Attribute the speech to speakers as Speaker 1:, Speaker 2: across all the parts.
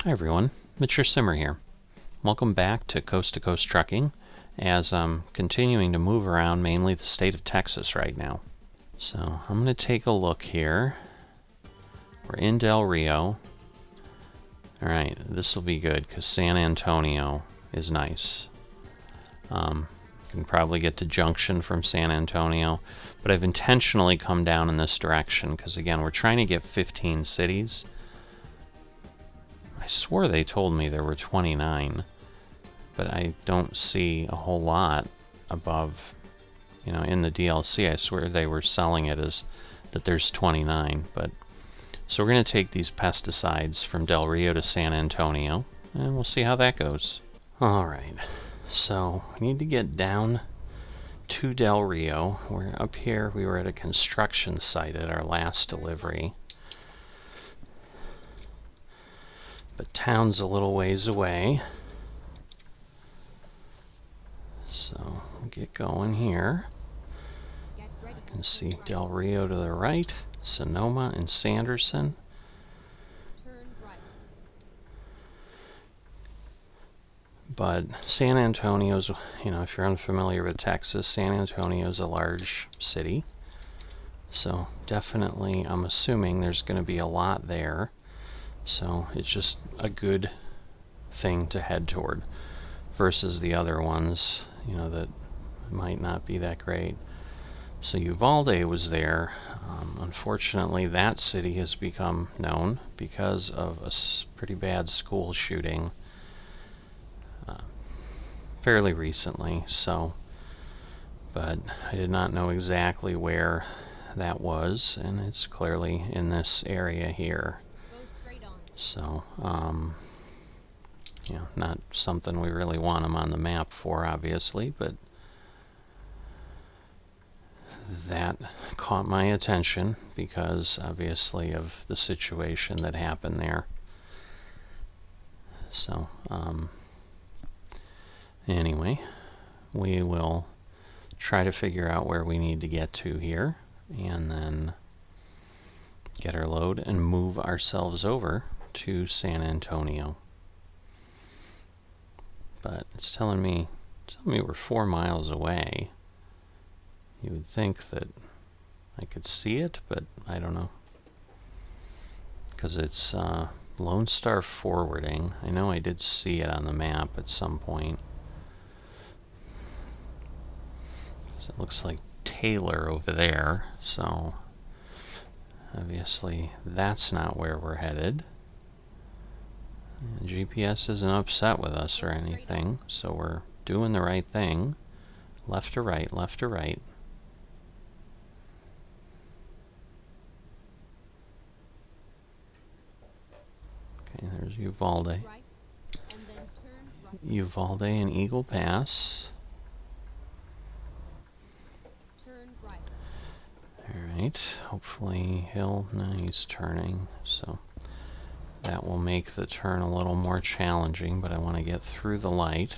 Speaker 1: Hi everyone, Mitch Simmer here. Welcome back to Coast Trucking as I'm continuing to move around mainly the state of Texas right now. So I'm going to take a look here. We're in Del Rio. Alright, this will be good because San Antonio is nice. Can probably get to Junction from San Antonio, but I've intentionally come down in this direction because again we're trying to get 15 cities. I swore they told me there were 29, but I don't see a whole lot above, in the DLC. I swear they were selling it as that there's 29, but so we're going to take these pesticides from Del Rio to San Antonio, and we'll see how that goes. Alright, so we need to get down to Del Rio. We're up here. We were at a construction site at our last delivery. But town's a little ways away. So we'll get going here. You can see Del Rio to the right, Sonoma and Sanderson. But San Antonio's, if you're unfamiliar with Texas, San Antonio's a large city. So definitely, I'm assuming there's going to be a lot there. So it's just a good thing to head toward versus the other ones, that might not be that great. So Uvalde was there. Unfortunately, that city has become known because of a pretty bad school shooting fairly recently. So, but I did not know exactly where that was, and it's clearly in this area here. So, not something we really want them on the map for, obviously, but that caught my attention because, obviously, of the situation that happened there. So, anyway, we will try to figure out where we need to get to here, and then get our load and move ourselves over to San Antonio. But it's telling me we're 4 miles away. You would think that I could see it, but I don't know. Because it's Lone Star Forwarding. I know I did see it on the map at some point. So it looks like Taylor over there, so obviously that's not where we're headed. GPS isn't upset with us or anything, so we're doing the right thing. Left to right, left to right. Okay, there's Uvalde. Uvalde and Eagle Pass. Alright, hopefully no, he's turning, so that will make the turn a little more challenging, but I want to get through the light.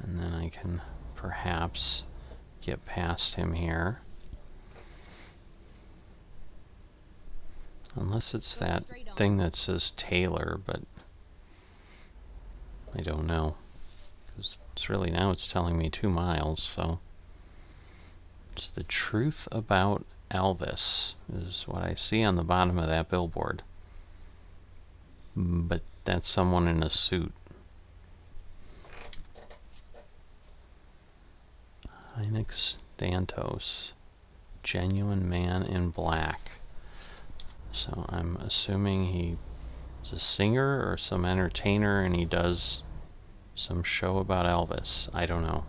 Speaker 1: And then I can perhaps get past him here. Unless it's that thing that says Taylor, but I don't know. Because it's really, now it's telling me 2 miles, so. It's the truth about Elvis is what I see on the bottom of that billboard. But that's someone in a suit. Hynix Dantos, genuine man in black. So I'm assuming he's a singer or some entertainer and he does some show about Elvis. I don't know.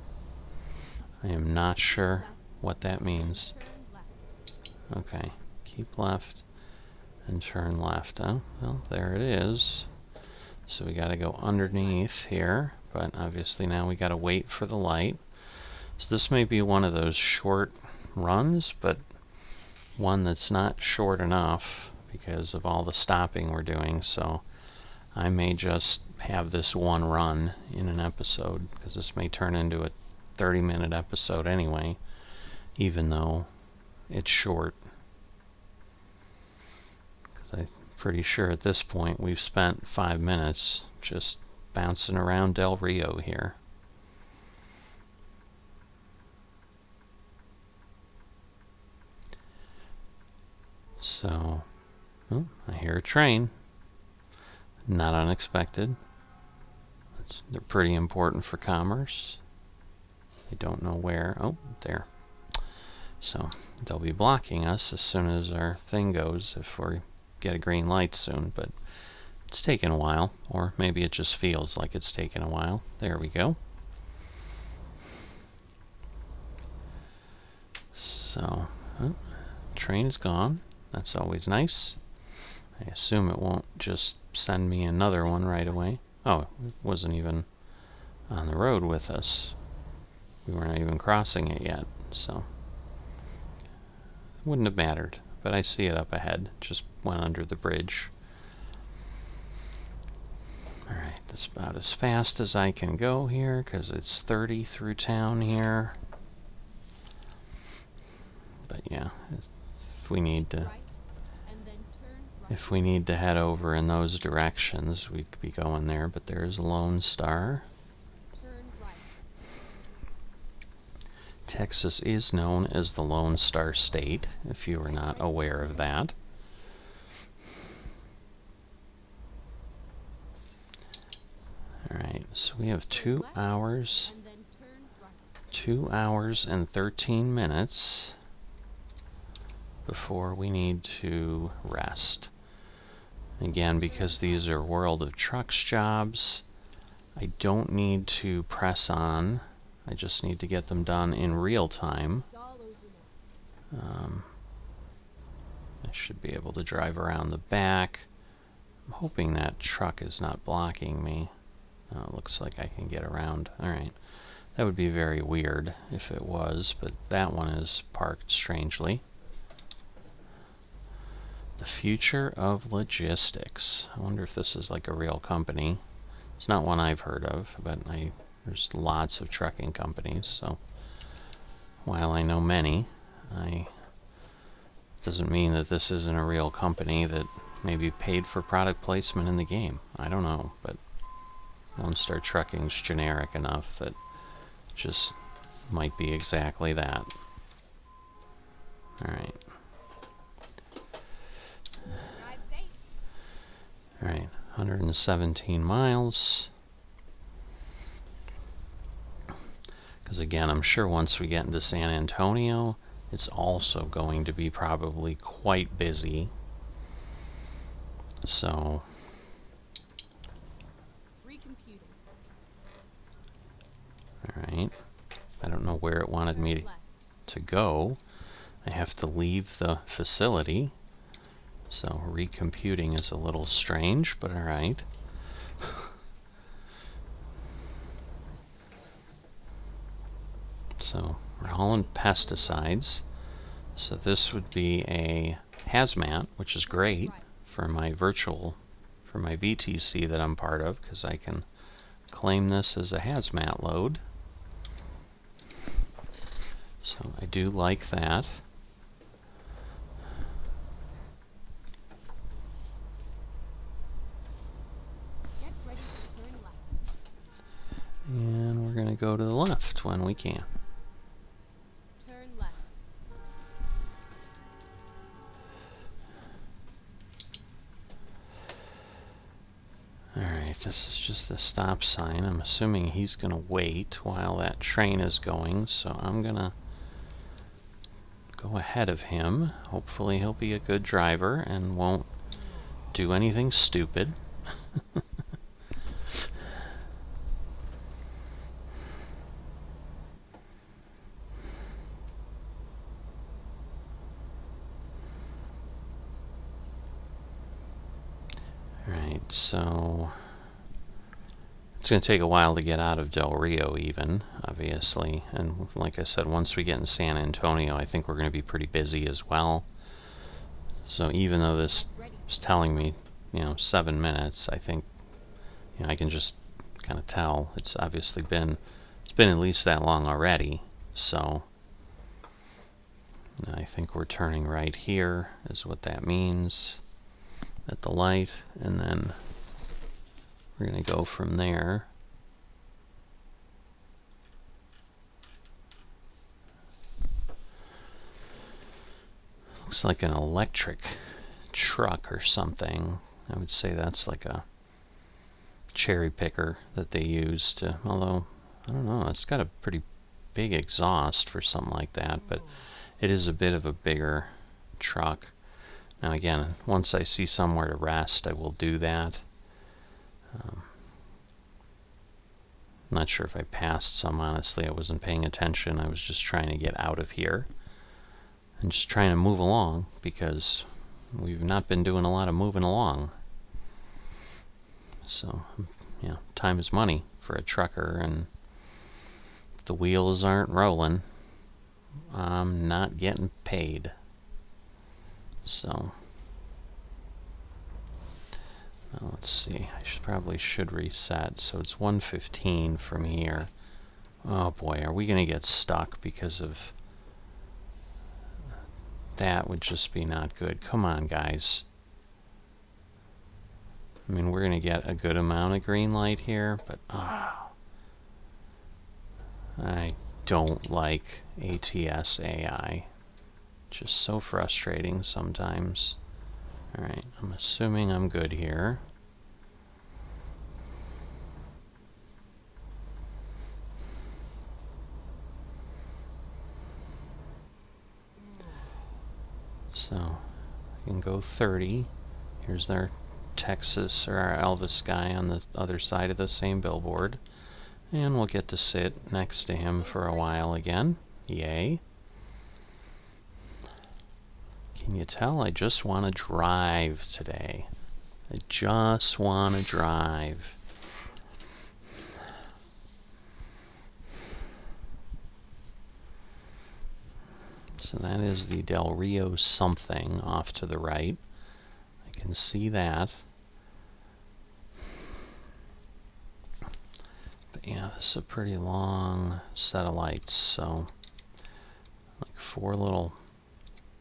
Speaker 1: I am not sure what that means. Okay, keep left and turn left. Oh, well, there it is. So we gotta go underneath here, but obviously now we gotta wait for the light. So this may be one of those short runs, but one that's not short enough because of all the stopping we're doing. So I may just have this one run in an episode, because this may turn into a 30-minute episode anyway, even though it's short. Because I Pretty sure at this point we've spent 5 minutes just bouncing around Del Rio here. So, oh, I hear a train. Not unexpected. They're pretty important for commerce. I don't know where. Oh, there. So they'll be blocking us as soon as our thing goes if we get a green light soon, but it's taken a while, or maybe it just feels like it's taken a while. There we go. So, oh, train is gone. That's always nice. I assume it won't just send me another one right away. Oh, it wasn't even on the road with us. We weren't even crossing it yet, so it wouldn't have mattered. But I see it up ahead. Just went under the bridge. Alright, that's about as fast as I can go here, because it's 30 through town here. But yeah, if we need to head over in those directions, we could be going there. But there's Lone Star. Texas is known as the Lone Star State, if you were not aware of that. Alright, so we have 2 hours and 13 minutes before we need to rest. Again, because these are World of Trucks jobs, I don't need to press on. I just need to get them done in real time. I should be able to drive around the back. I'm hoping that truck is not blocking me. It looks like I can get around. Alright. That would be very weird if it was, but that one is parked strangely. The future of logistics. I wonder if this is like a real company. It's not one I've heard of, but there's lots of trucking companies, so while I know many, doesn't mean that this isn't a real company that maybe paid for product placement in the game. I don't know, but Lone Star Trucking's generic enough that it just might be exactly that. Alright. Alright, 117 miles. Because again, I'm sure once we get into San Antonio, it's also going to be probably quite busy. So, alright. I don't know where it wanted me to go. I have to leave the facility. So recomputing is a little strange, but alright. So we're hauling pesticides. So this would be a hazmat, which is great for my VTC that I'm part of, because I can claim this as a hazmat load. So I do like that. And we're going to go to the left when we can.
Speaker 2: Turn left.
Speaker 1: Alright, this is just a stop sign. I'm assuming he's going to wait while that train is going, so I'm going to go ahead of him. Hopefully he'll be a good driver and won't do anything stupid. Alright, so it's going to take a while to get out of Del Rio even, obviously. And like I said, once we get in San Antonio, I think we're going to be pretty busy as well. So even though this is telling me, 7 minutes, I think, I can just kind of tell. It's obviously been at least that long already. So I think we're turning right here is what that means. at the light, and then we're going to go from there. Looks like an electric truck or something. I would say that's like a cherry picker that they use to, although, I don't know, it's got a pretty big exhaust for something like that, but it is a bit of a bigger truck. Now again, once I see somewhere to rest, I will do that. I'm not sure if I passed some, honestly. I wasn't paying attention. I was just trying to get out of here and just trying to move along, because we've not been doing a lot of moving along. So, yeah, time is money for a trucker, and if the wheels aren't rolling, I'm not getting paid. So, now let's see. I probably should reset. So it's 1:15 from here. Oh boy, are we going to get stuck because of... That would just be not good. Come on, guys. I mean, we're going to get a good amount of green light here, but I don't like ATS AI. Just so frustrating sometimes. Alright, I'm assuming I'm good here. So, I can go 30. Here's our Texas, or our Elvis guy on the other side of the same billboard. And we'll get to sit next to him for a while again. Yay. Can you tell I just want to drive today? I just want to drive. So that is the Del Rio something off to the right. I can see that. But yeah, this is a pretty long set of lights. So, like 4 little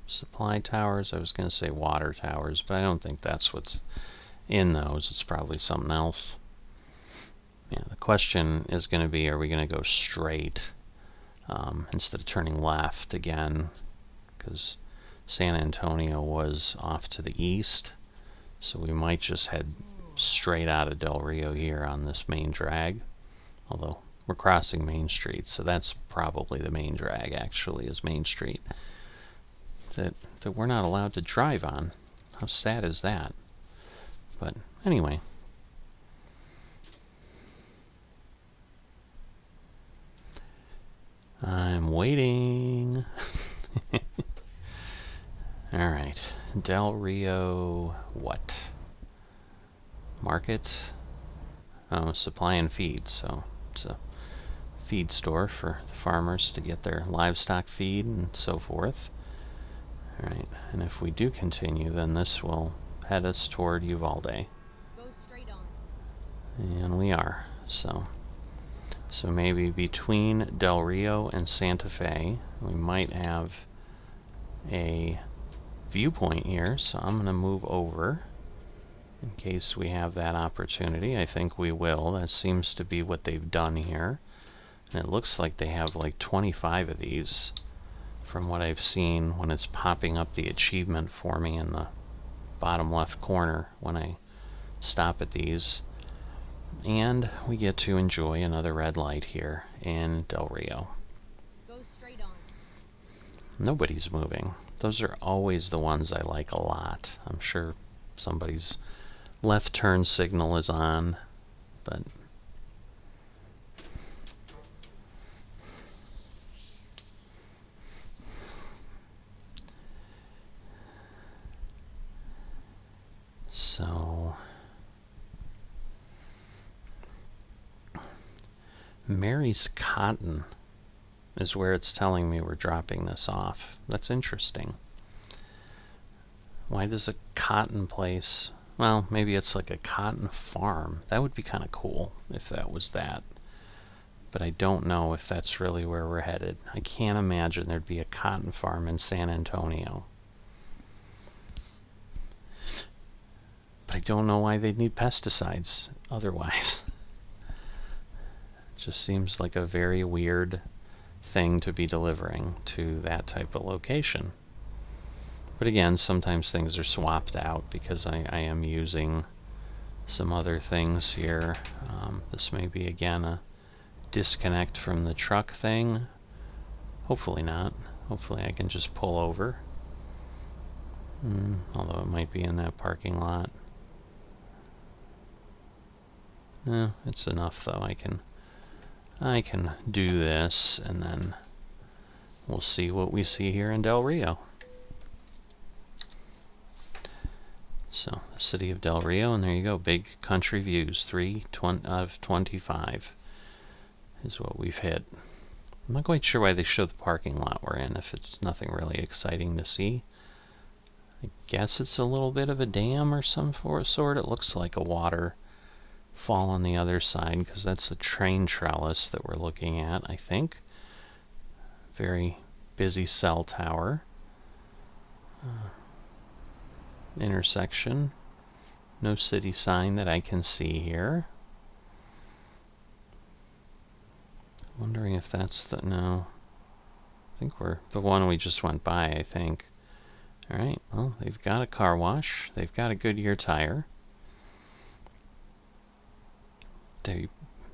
Speaker 1: supply towers. I was going to say water towers, but I don't think that's what's in those. It's probably something else. Yeah, the question is going to be, are we going to go straight instead of turning left again? Because San Antonio was off to the east, so we might just head straight out of Del Rio here on this main drag. Although we're crossing Main Street, so that's probably the main drag, actually, is Main Street. That we're not allowed to drive on. How sad is that? But anyway. I'm waiting. Alright. Del Rio what? Market? Oh, supply and feed. So it's a feed store for the farmers to get their livestock feed and so forth. Alright, and if we do continue, then this will head us toward Uvalde.
Speaker 2: Go straight on.
Speaker 1: And we are. So maybe between Del Rio and Santa Fe, we might have a viewpoint here. So I'm going to move over in case we have that opportunity. I think we will. That seems to be what they've done here. And it looks like they have like 25 of these from what I've seen when it's popping up the achievement for me in the bottom left corner when I stop at these. And we get to enjoy another red light here in Del Rio.
Speaker 2: Go straight on.
Speaker 1: Nobody's moving. Those are always the ones I like a lot. I'm sure somebody's left turn signal is on, but so Mary's Cotton is where it's telling me we're dropping this off. That's interesting. Why does a cotton place... Well, maybe it's like a cotton farm. That would be kind of cool if that was that. But I don't know if that's really where we're headed. I can't imagine there'd be a cotton farm in San Antonio. But I don't know why they'd need pesticides otherwise. It just seems like a very weird thing to be delivering to that type of location. But again, sometimes things are swapped out because I am using some other things here. This may be, again, a disconnect from the truck thing. Hopefully not. Hopefully I can just pull over. Although it might be in that parking lot. It's enough though. I can do this, and then we'll see what we see here in Del Rio. So, the city of Del Rio, and there you go, big country views, 3 out of 25 is what we've hit. I'm not quite sure why they show the parking lot we're in if it's nothing really exciting to see. I guess it's a little bit of a dam or some sort. It looks like a waterfall on the other side, because that's the train trellis that we're looking at, I think. Very busy cell tower. Intersection. No city sign that I can see here. Wondering if that's the... No. I think we're... The one we just went by, I think. Alright, well, they've got a car wash. They've got a Goodyear tire.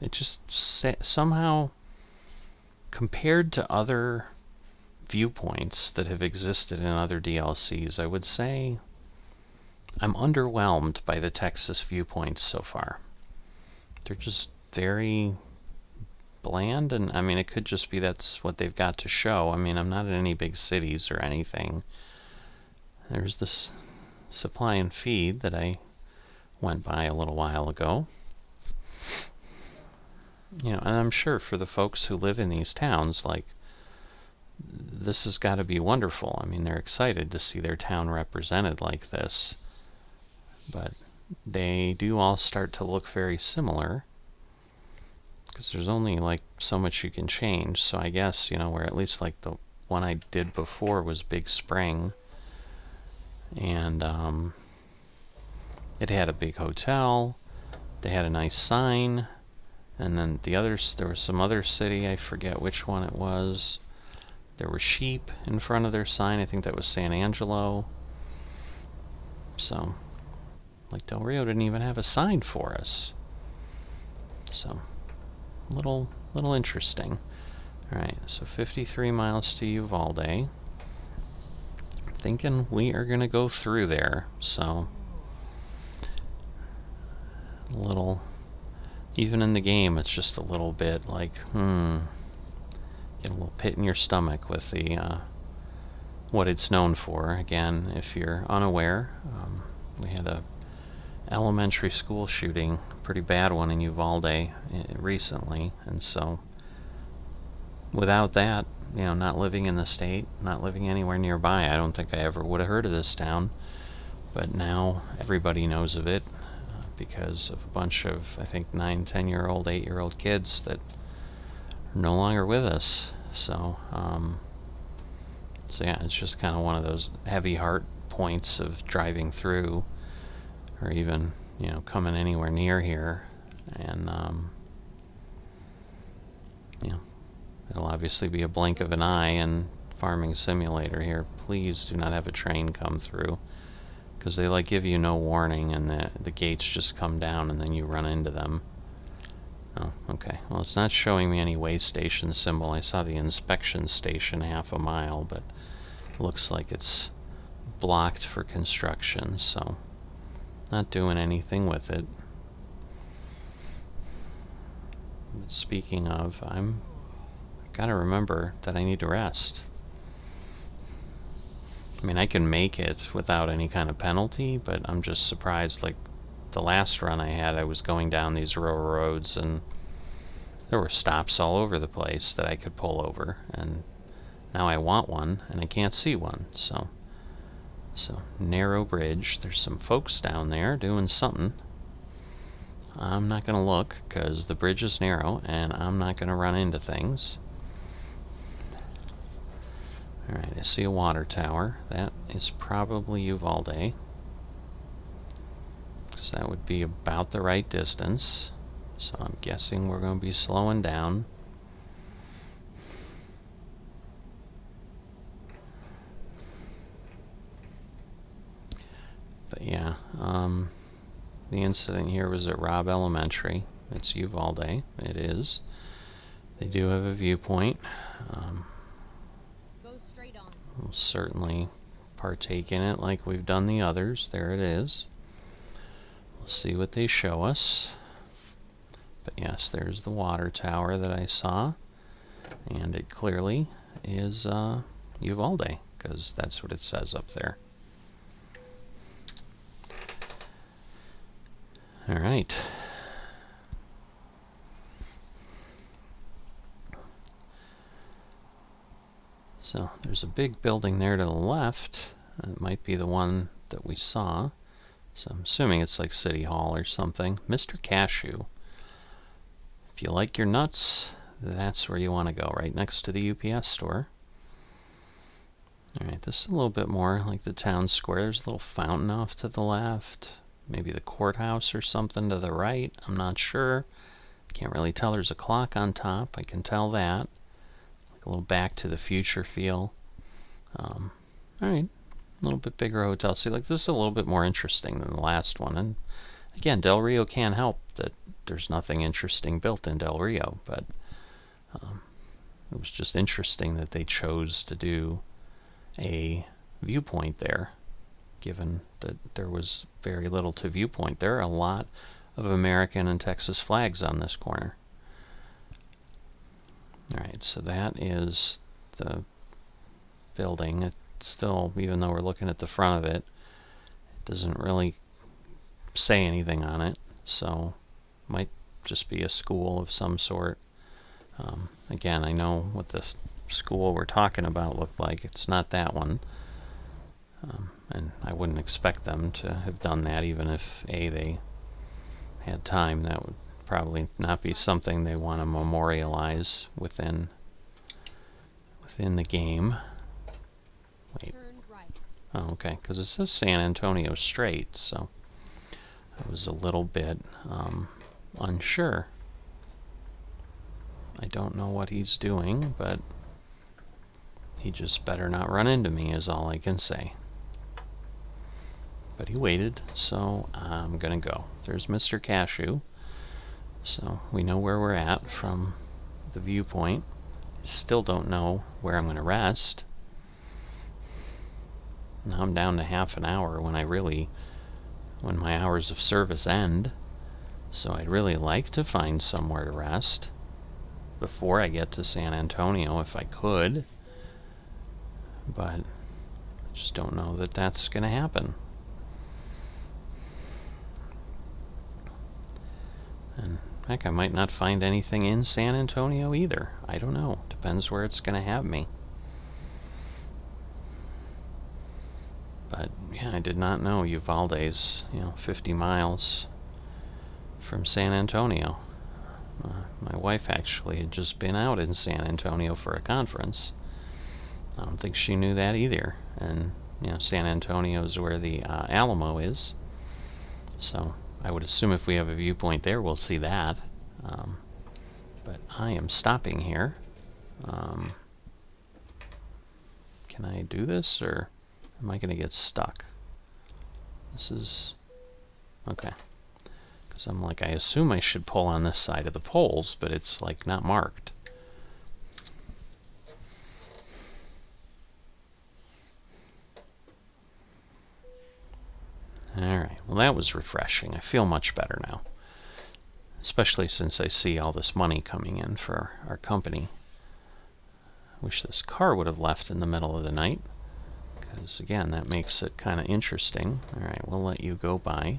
Speaker 1: It just somehow, compared to other viewpoints that have existed in other DLCs, I would say I'm underwhelmed by the Texas viewpoints so far. They're just very bland, and I mean, it could just be that's what they've got to show. I mean, I'm not in any big cities or anything. There's this supply and feed that I went by a little while ago. You know, and I'm sure for the folks who live in these towns, like, this has got to be wonderful. I mean, they're excited to see their town represented like this. But they do all start to look very similar, because there's only, like, so much you can change. So I guess, you know, where at least, like, the one I did before was Big Spring, and it had a big hotel. They had a nice sign. And then the others, there was some other city, I forget which one it was. There were sheep in front of their sign. I think that was San Angelo. So, like, Del Rio didn't even have a sign for us. So, little interesting. Alright, so 53 miles to Uvalde. Thinking we are going to go through there, so... A little... Even in the game, it's just a little bit like, get a little pit in your stomach with the what it's known for. Again, if you're unaware, we had a elementary school shooting, pretty bad one in Uvalde recently, and so without that, you know, not living in the state, not living anywhere nearby, I don't think I ever would have heard of this town. But now everybody knows of it. Because of a bunch of, I think, 9, 10-year-old, 8-year-old kids that are no longer with us. So, so yeah, it's just kind of one of those heavy heart points of driving through, or even, you know, coming anywhere near here. And, you know, it'll obviously be a blink of an eye in Farming Simulator here. Please do not have a train come through. Because they, like, give you no warning, and the gates just come down, and then you run into them. Oh, okay. Well, it's not showing me any way station symbol. I saw the inspection station half a mile, but it looks like it's blocked for construction, so not doing anything with it. But speaking of, I've got to remember that I need to rest. I mean, I can make it without any kind of penalty, but I'm just surprised. Like, the last run I had, I was going down these rural roads, and there were stops all over the place that I could pull over, and now I want one, and I can't see one, so narrow bridge. There's some folks down there doing something. I'm not going to look, because the bridge is narrow, and I'm not going to run into things. Alright, I see a water tower. That is probably Uvalde. So that would be about the right distance. So I'm guessing we're going to be slowing down. But yeah, the incident here was at Robb Elementary. It's Uvalde. It is. They do have a viewpoint.
Speaker 2: Go straight on.
Speaker 1: We'll certainly partake in it like we've done the others. There it is. We'll see what they show us. But yes, there's the water tower that I saw. And it clearly is Uvalde, because that's what it says up there. All right. So there's a big building there to the left. It might be the one that we saw. So I'm assuming it's like City Hall or something. Mr. Cashew. If you like your nuts, that's where you want to go, right next to the UPS store. Alright, this is a little bit more like the town square. There's a little fountain off to the left. Maybe the courthouse or something to the right. I'm not sure. Can't really tell. There's a clock on top. I can tell that. Like a little Back to the Future feel. Alright, a little bit bigger hotel. See, like this is a little bit more interesting than the last one. And again, Del Rio can't help that there's nothing interesting built in Del Rio, but it was just interesting that they chose to do a viewpoint there, given that there was very little to viewpoint. There are a lot of American and Texas flags on this corner. Alright, so that is the building. It still, even though we're looking at the front of it, it doesn't really say anything on it, so might just be a school of some sort. Again, I know what the school we're talking about looked like. It's not that one. And I wouldn't expect them to have done that, even if they had time. That would probably not be something they want to memorialize within the game. Wait.
Speaker 2: Turn right.
Speaker 1: Oh, okay, because it says San Antonio straight, so I was a little bit unsure. I don't know what he's doing, but he just better not run into me is all I can say. But he waited, so I'm gonna go. There's Mr. Cashew. So we know where we're at from the viewpoint. Still don't know where I'm gonna rest. Now I'm down to half an hour when my hours of service end. So I'd really like to find somewhere to rest before I get to San Antonio if I could. But I just don't know that that's going to happen. And heck, I might not find anything in San Antonio either. I don't know. Depends where it's going to have me. But yeah, I did not know Uvalde's, 50 miles from San Antonio. My wife actually had just been out in San Antonio for a conference. I don't think she knew that either. And San Antonio is where the Alamo is. So I would assume if we have a viewpoint there, we'll see that. But I am stopping here. Can I do this, or am I going to get stuck? This is... okay. Because I'm like, I assume I should pull on this side of the poles, but it's like not marked. Alright, well that was refreshing. I feel much better now. Especially since I see all this money coming in for our company. Wish this car would have left in the middle of the night. Because again, that makes it kind of interesting. Alright, we'll let you go by.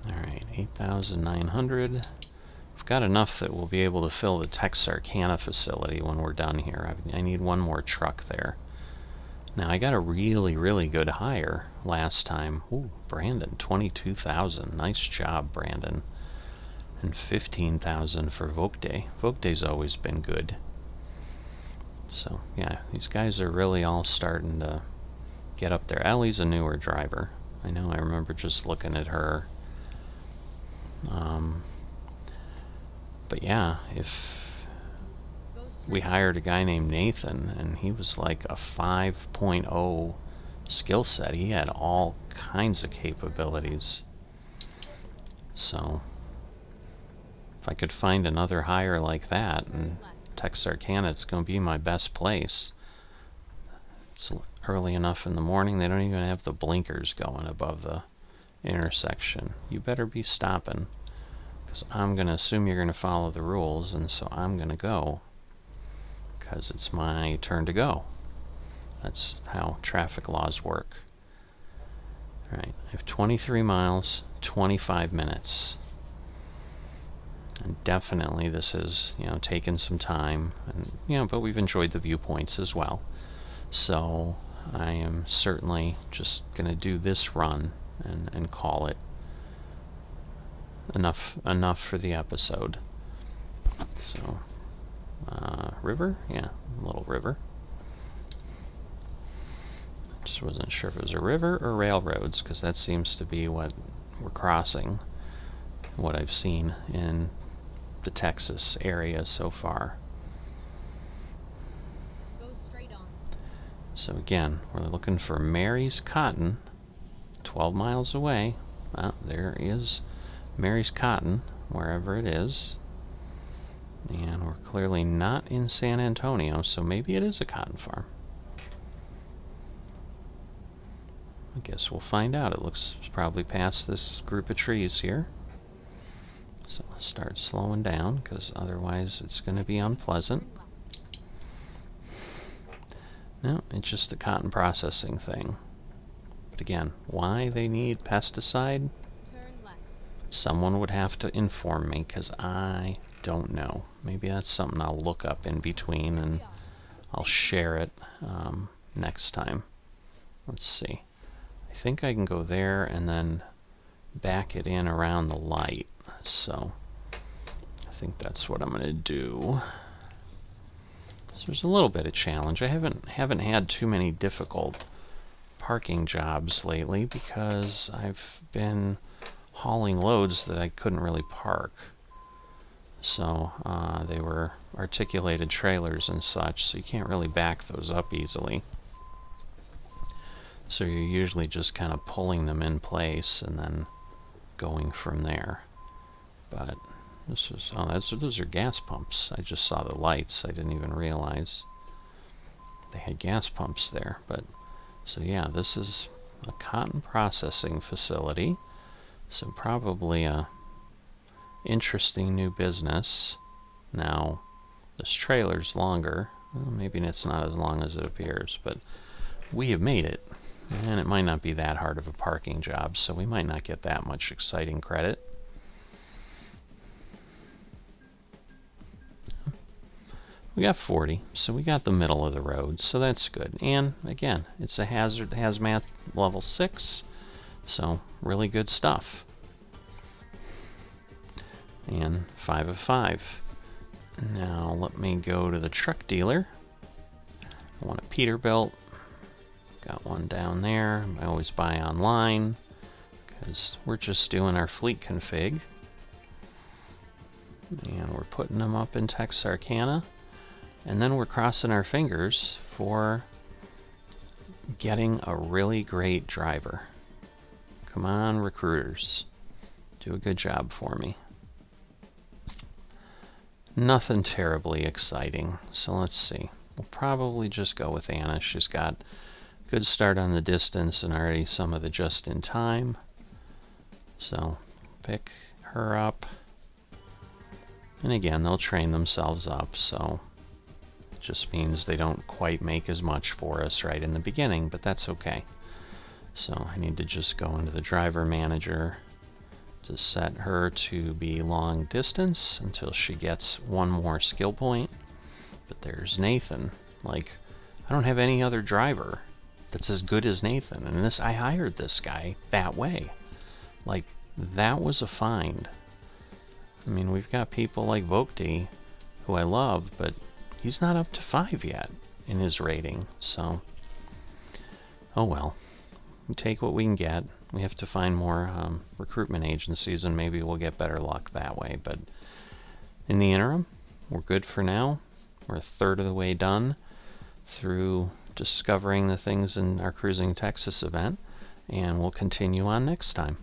Speaker 1: Alright, 8,900. We've got enough that we'll be able to fill the Texarkana facility when we're done here. I need one more truck there. Now, I got a really, really good hire last time. Ooh, Brandon, 22,000. Nice job, Brandon. And 15,000 for Vokde. Vokde's always been good. So, yeah, these guys are really all starting to get up there. Ellie's a newer driver. I know, I remember just looking at her. But yeah, if we hired a guy named Nathan, and he was like a 5.0 skill set. He had all kinds of capabilities. So if I could find another hire like that, and Texarkana, it's going to be my best place. It's early enough in the morning, they don't even have the blinkers going above the intersection. You better be stopping, because I'm going to assume you're going to follow the rules, and so I'm going to go, because it's my turn to go. That's how traffic laws work. Alright, I have 23 miles, 25 minutes. And definitely this is, taken some time, and, but we've enjoyed the viewpoints as well. So I am certainly just going to do this run and call it enough for the episode. So, river? Yeah, a little river. Just wasn't sure if it was a river or railroads, because that seems to be what we're crossing, what I've seen in the Texas area so far.
Speaker 2: Go straight on.
Speaker 1: So again, we're looking for Mary's Cotton, 12 miles away. Well, there is Mary's Cotton, wherever it is. And we're clearly not in San Antonio, so maybe it is a cotton farm. I guess we'll find out. It looks probably past this group of trees here. So let's start slowing down, because otherwise it's going to be unpleasant. No, it's just a cotton processing thing. But again, why they need pesticide?
Speaker 2: Turn left.
Speaker 1: Someone would have to inform me, because I don't know. Maybe that's something I'll look up in between, and I'll share it next time. Let's see. I think I can go there and then back it in around the light. So I think that's what I'm going to do. So there's a little bit of challenge. I haven't had too many difficult parking jobs lately, because I've been hauling loads that I couldn't really park. So they were articulated trailers and such, so you can't really back those up easily. So you're usually just kind of pulling them in place and then going from there. But this is, those are gas pumps. I just saw the lights. I didn't even realize they had gas pumps there. But so yeah, this is a cotton processing facility. So probably a interesting new business. Now, this trailer's longer. Well, maybe it's not as long as it appears, but we have made it. And it might not be that hard of a parking job, so we might not get that much exciting credit. We got 40, so we got the middle of the road, so that's good. And again, it's a hazmat level 6, so really good stuff. And 5 of 5. Now let me go to the truck dealer. I want a Peterbilt. Got one down there. I always buy online, because we're just doing our fleet config. And we're putting them up in Texarkana. And then we're crossing our fingers for getting a really great driver. Come on, recruiters. Do a good job for me. Nothing terribly exciting. So let's see. We'll probably just go with Anna. She's got a good start on the distance and already some of the just in time. So pick her up. And again, they'll train themselves up, so it just means they don't quite make as much for us right in the beginning, but that's okay. So I need to just go into the driver manager to set her to be long distance until she gets one more skill point. But there's Nathan. Like, I don't have any other driver that's as good as Nathan, and I hired this guy that way. Like, that was a find. I mean, we've got people like Vokti, who I love, but he's not up to 5 yet in his rating, so. Oh well. We take what we can get. We have to find more recruitment agencies, and maybe we'll get better luck that way. But in the interim, we're good for now. We're a third of the way done through discovering the things in our Cruising Texas event, and we'll continue on next time.